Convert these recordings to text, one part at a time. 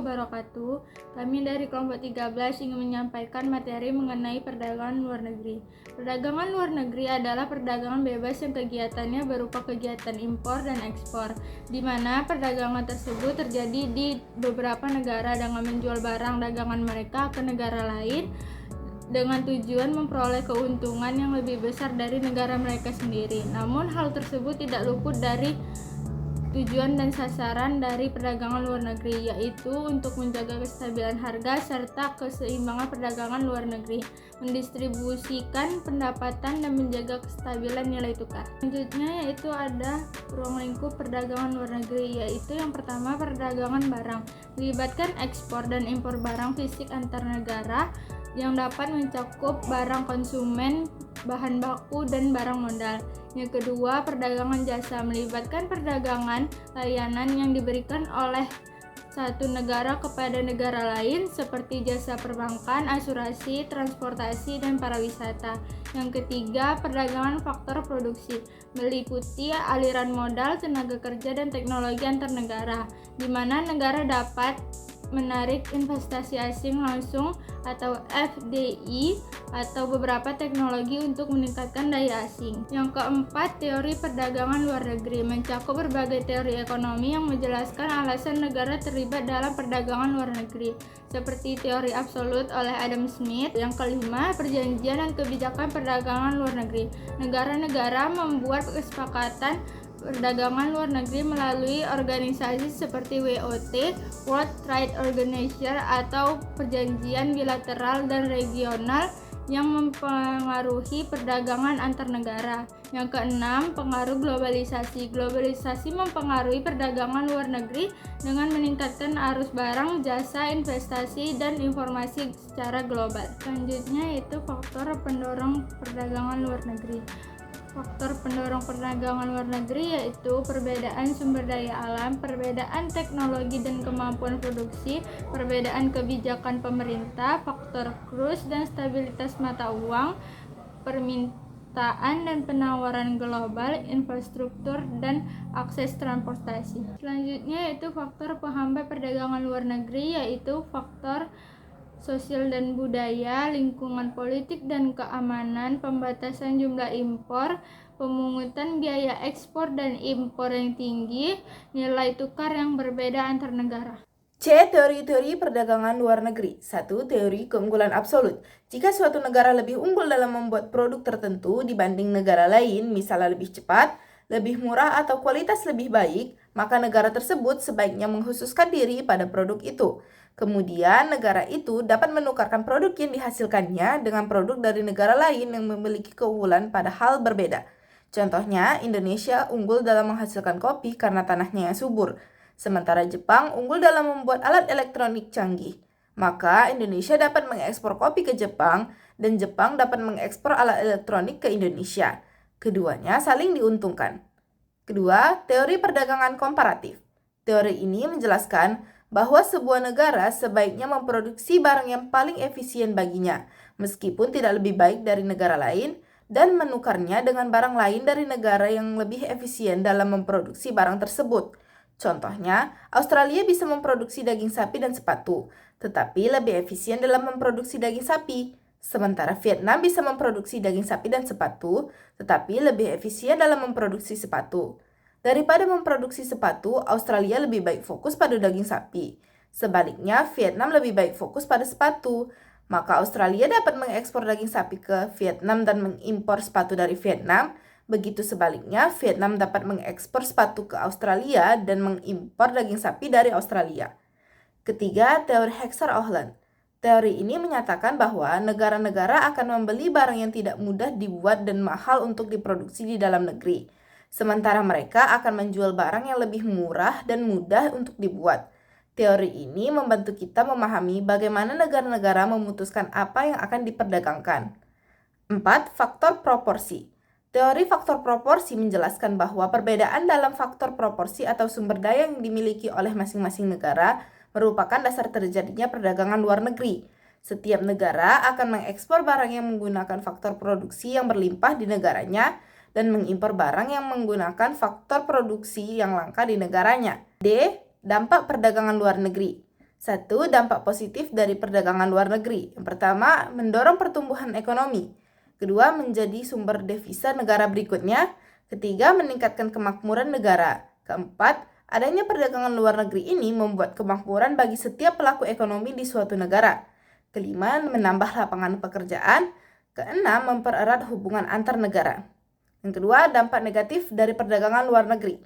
wabarakatuh. Kami dari kelompok 13 ingin menyampaikan materi mengenai perdagangan luar negeri. Perdagangan luar negeri adalah perdagangan bebas yang kegiatannya berupa kegiatan impor dan ekspor, di mana perdagangan tersebut terjadi di beberapa negara dengan menjual barang dagangan mereka ke negara lain dengan tujuan memperoleh keuntungan yang lebih besar dari negara mereka sendiri. Namun hal tersebut tidak luput dari tujuan dan sasaran dari perdagangan luar negeri, yaitu untuk menjaga kestabilan harga serta keseimbangan perdagangan luar negeri, mendistribusikan pendapatan dan menjaga kestabilan nilai tukar. Selanjutnya yaitu ada ruang lingkup perdagangan luar negeri, yaitu yang pertama perdagangan barang, melibatkan ekspor dan impor barang fisik antar negara yang dapat mencakup barang konsumen, bahan baku, dan barang modal. Yang kedua, perdagangan jasa, melibatkan perdagangan layanan yang diberikan oleh satu negara kepada negara lain seperti jasa perbankan, asuransi, transportasi, dan pariwisata. Yang ketiga, perdagangan faktor produksi, meliputi aliran modal, tenaga kerja, dan teknologi antar negara, di mana negara dapat menarik investasi asing langsung atau FDI atau beberapa teknologi untuk meningkatkan daya asing. Yang keempat, teori perdagangan luar negeri mencakup berbagai teori ekonomi yang menjelaskan alasan negara terlibat dalam perdagangan luar negeri, seperti teori absolut oleh Adam Smith. Yang kelima, perjanjian dan kebijakan perdagangan luar negeri. Negara-negara membuat kesepakatan perdagangan luar negeri melalui organisasi seperti WOT, World Trade Organization, atau perjanjian bilateral dan regional yang mempengaruhi perdagangan antar negara. Yang keenam, pengaruh globalisasi. Globalisasi mempengaruhi perdagangan luar negeri dengan meningkatkan arus barang, jasa, investasi, dan informasi secara global. Selanjutnya yaitu faktor pendorong perdagangan luar negeri. Faktor pendorong perdagangan luar negeri yaitu perbedaan sumber daya alam, perbedaan teknologi dan kemampuan produksi, perbedaan kebijakan pemerintah, faktor kurs dan stabilitas mata uang, permintaan dan penawaran global, infrastruktur, dan akses transportasi. Selanjutnya yaitu faktor penghambat perdagangan luar negeri, yaitu faktor sosial dan budaya, lingkungan politik dan keamanan, pembatasan jumlah impor, pemungutan biaya ekspor dan impor yang tinggi, nilai tukar yang berbeda antar negara. C. Teori-teori perdagangan luar negeri. 1. Teori keunggulan absolut. Jika suatu negara lebih unggul dalam membuat produk tertentu dibanding negara lain, misalnya lebih cepat, lebih murah, atau kualitas lebih baik, maka negara tersebut sebaiknya mengkhususkan diri pada produk itu. Kemudian, negara itu dapat menukarkan produk yang dihasilkannya dengan produk dari negara lain yang memiliki keunggulan pada hal berbeda. Contohnya, Indonesia unggul dalam menghasilkan kopi karena tanahnya yang subur, sementara Jepang unggul dalam membuat alat elektronik canggih. Maka, Indonesia dapat mengekspor kopi ke Jepang, dan Jepang dapat mengekspor alat elektronik ke Indonesia. Keduanya saling diuntungkan. Kedua, teori perdagangan komparatif. Teori ini menjelaskan bahwa sebuah negara sebaiknya memproduksi barang yang paling efisien baginya, meskipun tidak lebih baik dari negara lain, dan menukarnya dengan barang lain dari negara yang lebih efisien dalam memproduksi barang tersebut. Contohnya, Australia bisa memproduksi daging sapi dan sepatu, tetapi lebih efisien dalam memproduksi daging sapi. Sementara Vietnam bisa memproduksi daging sapi dan sepatu, tetapi lebih efisien dalam memproduksi sepatu. Daripada memproduksi sepatu, Australia lebih baik fokus pada daging sapi. Sebaliknya, Vietnam lebih baik fokus pada sepatu. Maka Australia dapat mengekspor daging sapi ke Vietnam dan mengimpor sepatu dari Vietnam. Begitu sebaliknya, Vietnam dapat mengekspor sepatu ke Australia dan mengimpor daging sapi dari Australia. Ketiga, teori Hexer-Ohlin. Teori ini menyatakan bahwa negara-negara akan membeli barang yang tidak mudah dibuat dan mahal untuk diproduksi di dalam negeri, sementara mereka akan menjual barang yang lebih murah dan mudah untuk dibuat. Teori ini membantu kita memahami bagaimana negara-negara memutuskan apa yang akan diperdagangkan. 4. Faktor proporsi. Teori faktor proporsi menjelaskan bahwa perbedaan dalam faktor proporsi atau sumber daya yang dimiliki oleh masing-masing negara merupakan dasar terjadinya perdagangan luar negeri. Setiap negara akan mengekspor barang yang menggunakan faktor produksi yang berlimpah di negaranya dan mengimpor barang yang menggunakan faktor produksi yang langka di negaranya. D. Dampak perdagangan luar negeri. 1. Dampak positif dari perdagangan luar negeri. Yang pertama, mendorong pertumbuhan ekonomi. Kedua, menjadi sumber devisa negara berikutnya. Ketiga, meningkatkan kemakmuran negara. Keempat, adanya perdagangan luar negeri ini membuat kemakmuran bagi setiap pelaku ekonomi di suatu negara. Kelima, menambah lapangan pekerjaan. Keenam, mempererat hubungan antar negara. Yang kedua, dampak negatif dari perdagangan luar negeri.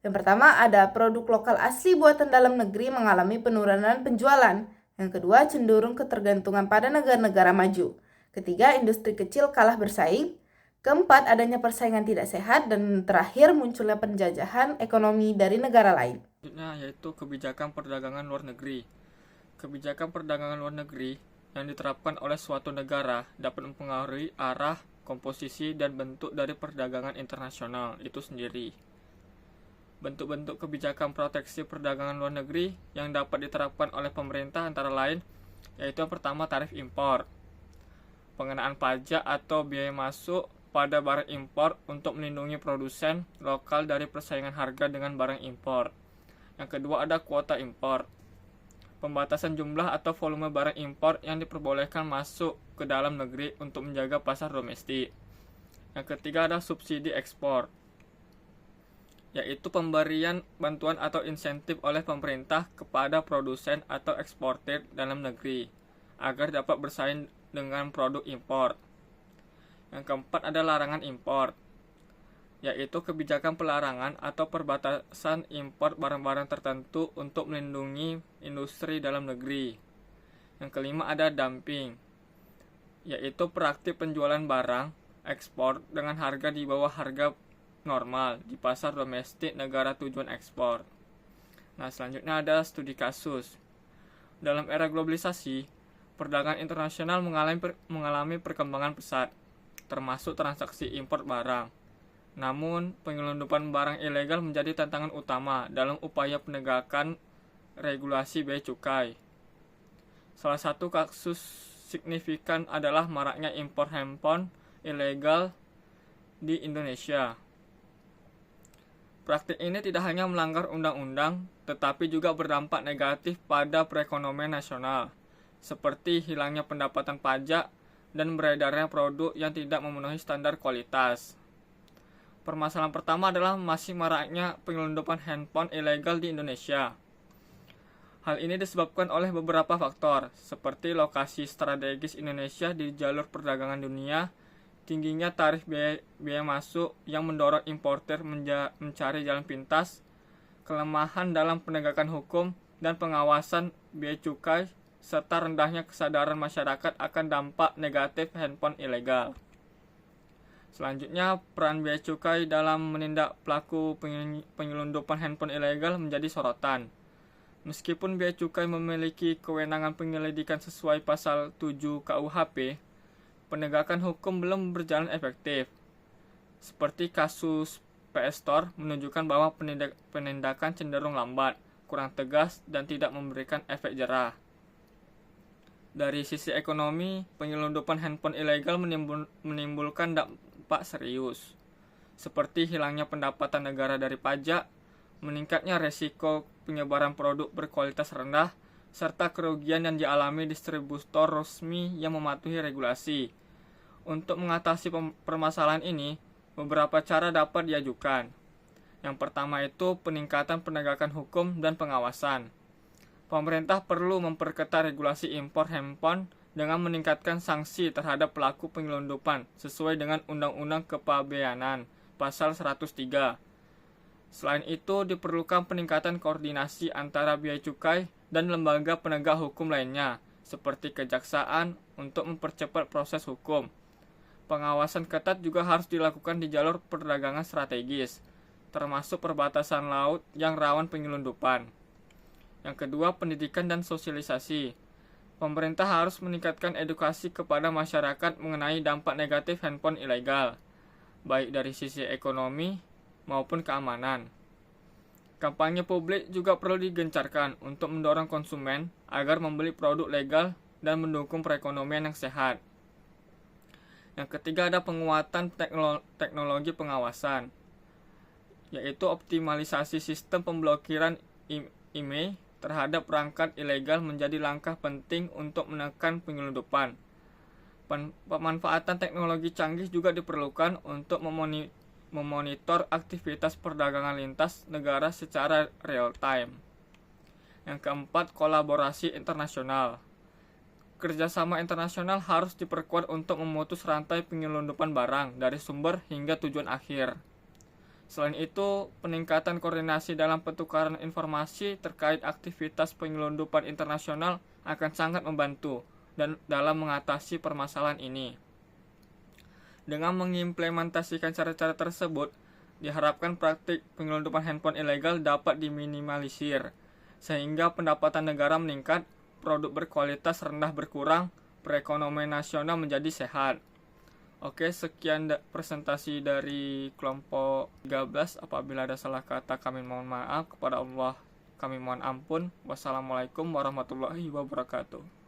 Yang pertama, ada produk lokal asli buatan dalam negeri mengalami penurunan penjualan. Yang kedua, cenderung ketergantungan pada negara-negara maju. Ketiga, industri kecil kalah bersaing. Keempat, adanya persaingan tidak sehat. Dan terakhir, munculnya penjajahan ekonomi dari negara lain. Yaitu kebijakan perdagangan luar negeri. Kebijakan perdagangan luar negeri yang diterapkan oleh suatu negara dapat mempengaruhi arah, komposisi, dan bentuk dari perdagangan internasional itu sendiri. Bentuk-bentuk kebijakan proteksi perdagangan luar negeri yang dapat diterapkan oleh pemerintah antara lain yaitu yang pertama tarif impor, pengenaan pajak atau biaya masuk pada barang impor untuk melindungi produsen lokal dari persaingan harga dengan barang impor. Yang kedua ada kuota impor, pembatasan jumlah atau volume barang impor yang diperbolehkan masuk ke dalam negeri untuk menjaga pasar domestik. Yang ketiga ada subsidi ekspor, yaitu pemberian bantuan atau insentif oleh pemerintah kepada produsen atau eksportir dalam negeri agar dapat bersaing dengan produk impor. Yang keempat ada larangan impor, yaitu kebijakan pelarangan atau perbatasan impor barang-barang tertentu untuk melindungi industri dalam negeri. Yang kelima ada dumping, yaitu praktik penjualan barang ekspor dengan harga di bawah harga normal di pasar domestik negara tujuan ekspor. Nah, selanjutnya ada studi kasus. Dalam era globalisasi, perdagangan internasional mengalami perkembangan pesat, termasuk transaksi impor barang. Namun, penyelundupan barang ilegal menjadi tantangan utama dalam upaya penegakan regulasi bea cukai. Salah satu kasus signifikan adalah maraknya impor handphone ilegal di Indonesia. Praktik ini tidak hanya melanggar undang-undang, tetapi juga berdampak negatif pada perekonomian nasional, seperti hilangnya pendapatan pajak dan beredarnya produk yang tidak memenuhi standar kualitas. Permasalahan pertama adalah masih maraknya penyelundupan handphone ilegal di Indonesia. Hal ini disebabkan oleh beberapa faktor, seperti lokasi strategis Indonesia di jalur perdagangan dunia, tingginya tarif biaya masuk yang mendorong importer mencari jalan pintas, kelemahan dalam penegakan hukum dan pengawasan bea cukai, serta rendahnya kesadaran masyarakat akan dampak negatif handphone ilegal. Selanjutnya, peran bea cukai dalam menindak pelaku penyelundupan handphone ilegal menjadi sorotan. Meskipun bea cukai memiliki kewenangan penyelidikan sesuai pasal 7 KUHP, penegakan hukum belum berjalan efektif. Seperti kasus PS Store menunjukkan bahwa penindakan cenderung lambat, kurang tegas, dan tidak memberikan efek jerah. Dari sisi ekonomi, penyelundupan handphone ilegal menimbulkan dampak serius, seperti hilangnya pendapatan negara dari pajak, meningkatnya resiko penyebaran produk berkualitas rendah, serta kerugian yang dialami distributor resmi yang mematuhi regulasi. Untuk mengatasi permasalahan ini, beberapa cara dapat diajukan. Yang pertama itu peningkatan penegakan hukum dan pengawasan. Pemerintah perlu memperketat regulasi impor handphone dengan meningkatkan sanksi terhadap pelaku penyelundupan sesuai dengan Undang-Undang Kepabeanan Pasal 103. Selain itu, diperlukan peningkatan koordinasi antara bea cukai dan lembaga penegak hukum lainnya, seperti kejaksaan, untuk mempercepat proses hukum. Pengawasan ketat juga harus dilakukan di jalur perdagangan strategis, termasuk perbatasan laut yang rawan penyelundupan. Yang kedua, pendidikan dan sosialisasi. Pemerintah harus meningkatkan edukasi kepada masyarakat mengenai dampak negatif handphone ilegal, baik dari sisi ekonomi maupun keamanan. Kampanye publik juga perlu digencarkan untuk mendorong konsumen agar membeli produk legal dan mendukung perekonomian yang sehat. Yang ketiga ada penguatan teknologi pengawasan, yaitu optimalisasi sistem pemblokiran IMEI terhadap perangkat ilegal menjadi langkah penting untuk menekan penyelundupan. Pemanfaatan teknologi canggih juga diperlukan untuk memonitor aktivitas perdagangan lintas negara secara real time. Yang keempat, kolaborasi internasional. Kerjasama internasional harus diperkuat untuk memutus rantai penyelundupan barang dari sumber hingga tujuan akhir. Selain itu, peningkatan koordinasi dalam pertukaran informasi terkait aktivitas penyelundupan internasional akan sangat membantu dan dalam mengatasi permasalahan ini. Dengan mengimplementasikan cara-cara tersebut, diharapkan praktik penyelundupan handphone ilegal dapat diminimalisir, sehingga pendapatan negara meningkat, produk berkualitas rendah berkurang, perekonomian nasional menjadi sehat. Oke, sekian presentasi dari kelompok 13. Apabila ada salah kata, kami mohon maaf. Kepada Allah kami mohon ampun. Wassalamualaikum warahmatullahi wabarakatuh.